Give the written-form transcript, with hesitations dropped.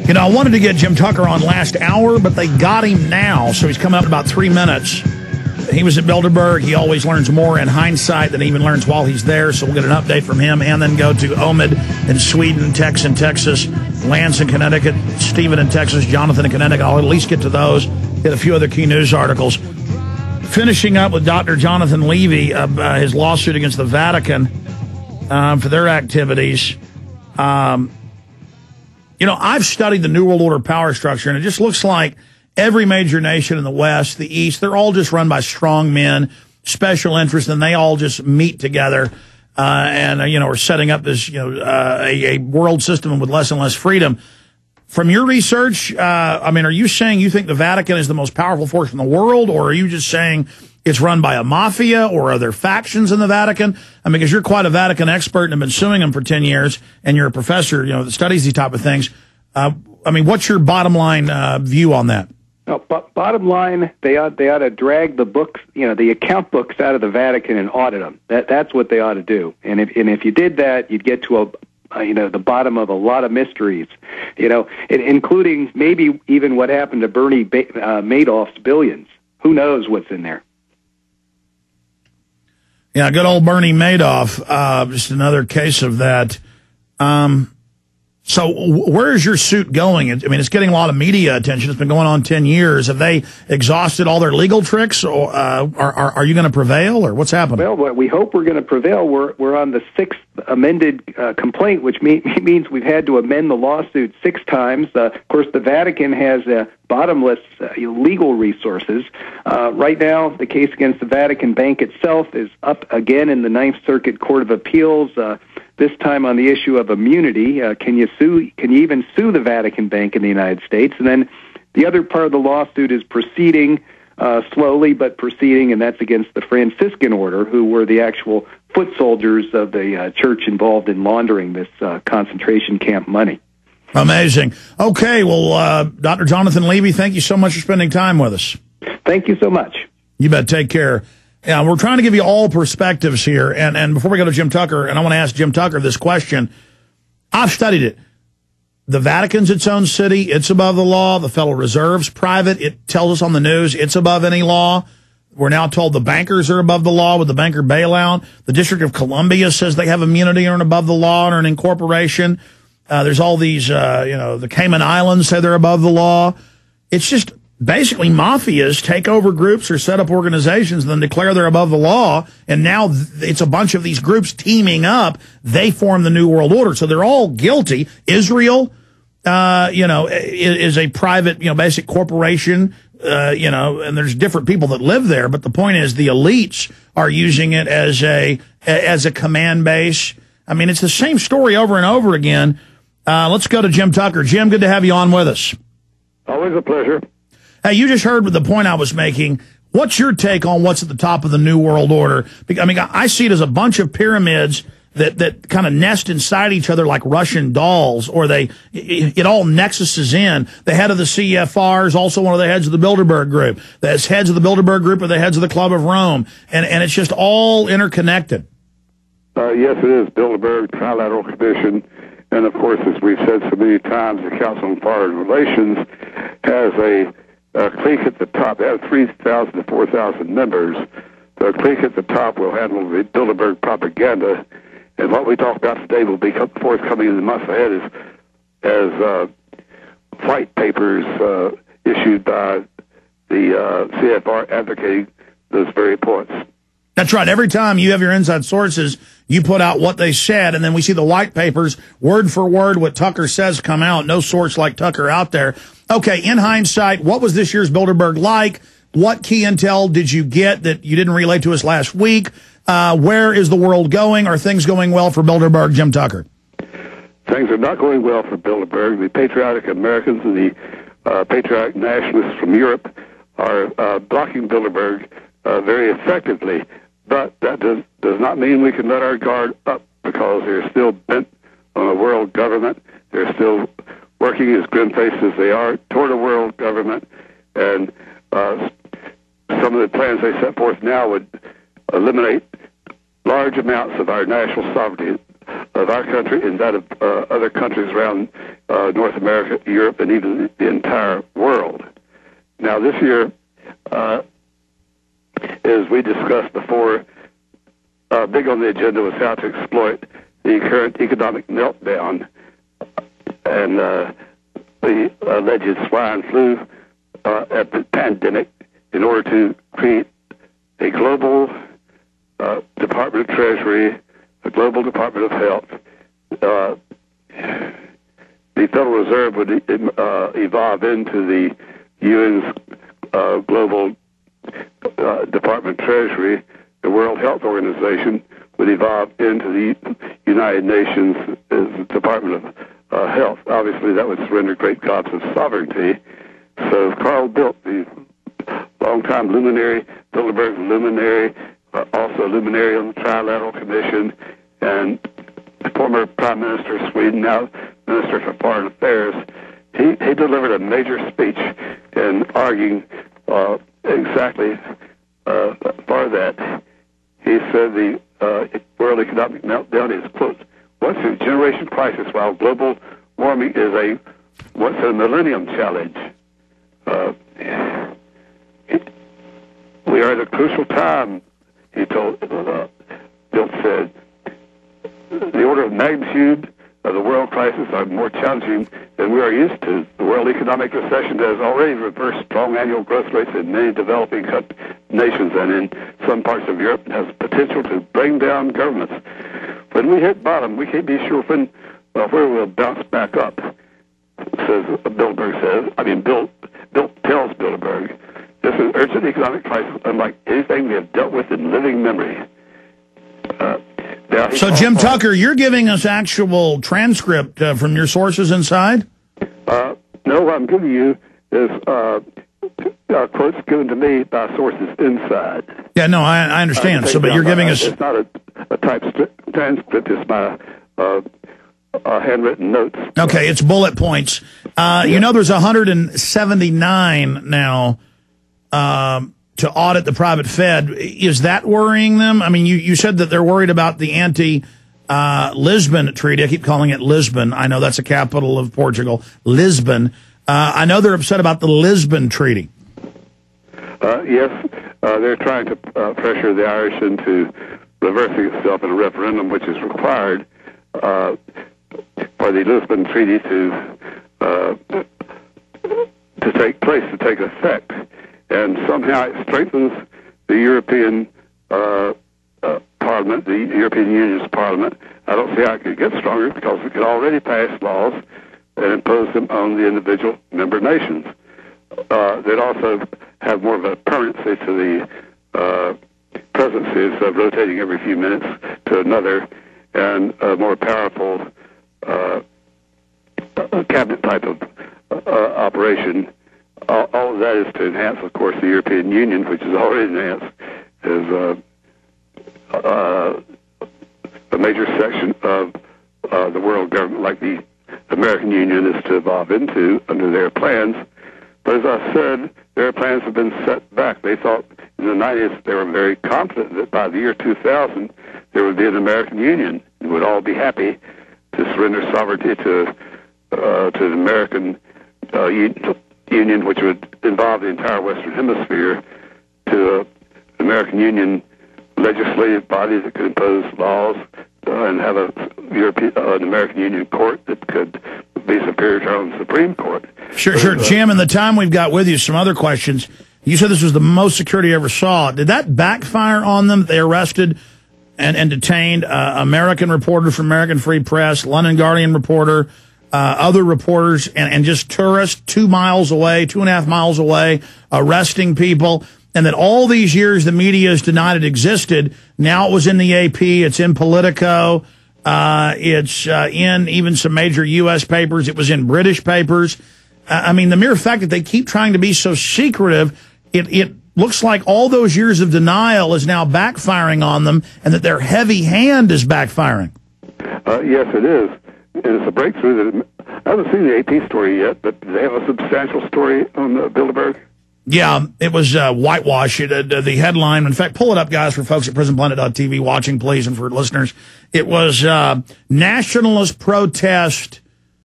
You know, I wanted to get Jim Tucker on last hour, but they got him now, so he's coming up in about 3 minutes. He was at Bilderberg. He always learns more in hindsight than he even learns while he's there, so we'll get an update from him and then go to Omid in Sweden, Tex in Texas, Lance in Connecticut, Stephen in Texas, Jonathan in Connecticut. I'll at least get to those, hit a few other key news articles. Finishing up with Dr. Jonathan Levy, his lawsuit against the Vatican for their activities. You know, I've studied the New World Order power structure, and it just looks like every major nation in the West, the East, they're all just run by strong men, special interests, and they all just meet together and, you know, are setting up this, you know, a world system with less and less freedom. From your research, I mean, are you saying you think the Vatican is the most powerful force in the world, or are you just saying it's run by a mafia, or are there factions in the Vatican? I mean, because you're quite a Vatican expert and have been suing them for 10 years, and you're a professor, you know, that studies these type of things. I mean, what's your bottom line view on that? No, bottom line, they ought to drag the books, you know, the account books out of the Vatican and audit them. That's what they ought to do. And if you did that, you'd get to the bottom of a lot of mysteries, you know, including maybe even what happened to Bernie Madoff's billions. Who knows what's in there? Yeah, good old Bernie Madoff, just another case of that. So where is your suit going? I mean, it's getting a lot of media attention. It's been going on 10 years. Have they exhausted all their legal tricks, or are you going to prevail, or what's happening? Well, we hope we're going to prevail. We're on the 6th amended complaint, which means we've had to amend the lawsuit 6 times. Of course, the Vatican has bottomless legal resources. Right now, the case against the Vatican Bank itself is up again in the Ninth Circuit Court of Appeals. This time on the issue of immunity. Can you even sue the Vatican Bank in the United States? And then the other part of the lawsuit is proceeding, slowly but proceeding, and that's against the Franciscan order, who were the actual foot soldiers of the church involved in laundering this concentration camp money. Amazing. Okay, well, Dr. Jonathan Levy, thank you so much for spending time with us. Thank you so much. You bet. Take care. Yeah, we're trying to give you all perspectives here. And before we go to Jim Tucker, and I want to ask Jim Tucker this question. I've studied it. The Vatican's its own city. It's above the law. The Federal Reserve's private. It tells us on the news it's above any law. We're now told the bankers are above the law with the banker bailout. The District of Columbia says they have immunity or are above the law and are an incorporation. There's all these, the Cayman Islands say they're above the law. It's just basically mafias take over groups or set up organizations and then declare they're above the law. And now it's a bunch of these groups teaming up. They form the New World Order. So they're all guilty. Israel, is a private, basic corporation, and there's different people that live there. But the point is the elites are using it as a command base. I mean, it's the same story over and over again. Let's go to Jim Tucker. Jim, good to have you on with us. Always a pleasure. Hey, you just heard the point I was making. What's your take on what's at the top of the New World Order? I mean, I see it as a bunch of pyramids that kind of nest inside each other like Russian dolls, or it all nexuses in. The head of the CFR is also one of the heads of the Bilderberg Group. The heads of the Bilderberg Group are the heads of the Club of Rome. And it's just all interconnected. Yes, it is. Bilderberg, Trilateral Commission, and of course, as we've said so many times, the Council on Foreign Relations has a clique at the top. They have 3,000 to 4,000 members. The clique at the top will handle the Bilderberg propaganda, and what we talk about today will be forthcoming in the months ahead as white papers issued by the CFR advocating those very points. That's right. Every time you have your inside sources, you put out what they said, and then we see the white papers, word for word, what Tucker says come out. No source like Tucker out there. Okay, in hindsight, what was this year's Bilderberg like? What key intel did you get that you didn't relay to us last week? Where is the world going? Are things going well for Bilderberg, Jim Tucker? Things are not going well for Bilderberg. The patriotic Americans and the patriotic nationalists from Europe are blocking Bilderberg very effectively. But that does not mean we can let our guard up, because they're still bent on a world government. They're still working as grim-faced as they are toward a world government. And some of the plans they set forth now would eliminate large amounts of our national sovereignty, of our country and that of other countries around North America, Europe, and even the entire world. Now, this year, as we discussed before, big on the agenda was how to exploit the current economic meltdown and the alleged swine flu pandemic in order to create a global Department of Treasury, a global Department of Health. The Federal Reserve would evolve into the UN's global Department of Treasury. The World Health Organization would evolve into the United Nations as the Department of Health. Obviously, that would surrender great gobs of sovereignty. So Carl Bildt, the longtime luminary, Bilderberg luminary, also luminary on the Trilateral Commission, and former Prime Minister of Sweden, now Minister for Foreign Affairs, he delivered a major speech in arguing exactly for that. He said the world economic meltdown is, quote, once a generation crisis, while global warming is once a millennium challenge. We are at a crucial time, he told, Bildt said. The order of magnitude of the world crisis are more challenging than we are used to. The world economic recession has already reversed strong annual growth rates in many developing nations and in some parts of Europe, and has potential to bring down governments. When we hit bottom, we can't be sure where we'll bounce back up, says Bilderberg says. Bildt tells Bilderberg, this is an urgent economic crisis unlike anything we have dealt with in living memory. So, Jim Tucker, you're giving us actual transcript from your sources inside? No, what I'm giving you is quotes given to me by sources inside. Yeah, no, I understand. But you're giving us... It's not a typed transcript. It's my handwritten notes. Okay, it's bullet points. You know, there's 179 now to audit the private Fed. Is that worrying them? I mean, you said that they're worried about the anti-Lisbon treaty. I keep calling it Lisbon. I know that's the capital of Portugal, Lisbon. I know they're upset about the Lisbon Treaty. Yes, they're trying to pressure the Irish into reversing itself in a referendum, which is required for the Lisbon Treaty to take place, to take effect. And somehow it strengthens the European Parliament, the European Union's Parliament. I don't see how it could get stronger because it could already pass laws and impose them on the individual member nations. They'd also have more of a permanency to the presidencies of rotating every few minutes to another, and a more powerful cabinet type of operation. All of that is to enhance, of course, the European Union, which is already enhanced, is a major section of the world government, like the American Union is to evolve into under their plans. But as I said, their plans have been set back. They thought in the 90s, they were very confident that by the year 2000, there would be an American Union. We would all be happy to surrender sovereignty to the American Union, which would involve the entire Western Hemisphere, to an American Union legislative body that could impose laws and have an American Union court that could be superior to our own Supreme Court. Sure. Jim, in the time we've got with you, some other questions. You said this was the most security you ever saw. Did that backfire on them? They arrested and detained American reporter from American Free Press, London Guardian reporter, other reporters, and just tourists 2.5 miles away, arresting people. And that all these years the media has denied it existed. Now it was in the AP. It's in Politico. It's in even some major U.S. papers. It was in British papers. I mean, the mere fact that they keep trying to be so secretive, it looks like all those years of denial is now backfiring on them, and that their heavy hand is backfiring. Yes, it is. And it's a breakthrough. I haven't seen the AP story yet, but do they have a substantial story on Bilderberg? Yeah, it was whitewash. The headline, in fact, pull it up, guys, for folks at PrisonPlanet.tv watching, please, and for listeners. It was nationalist protest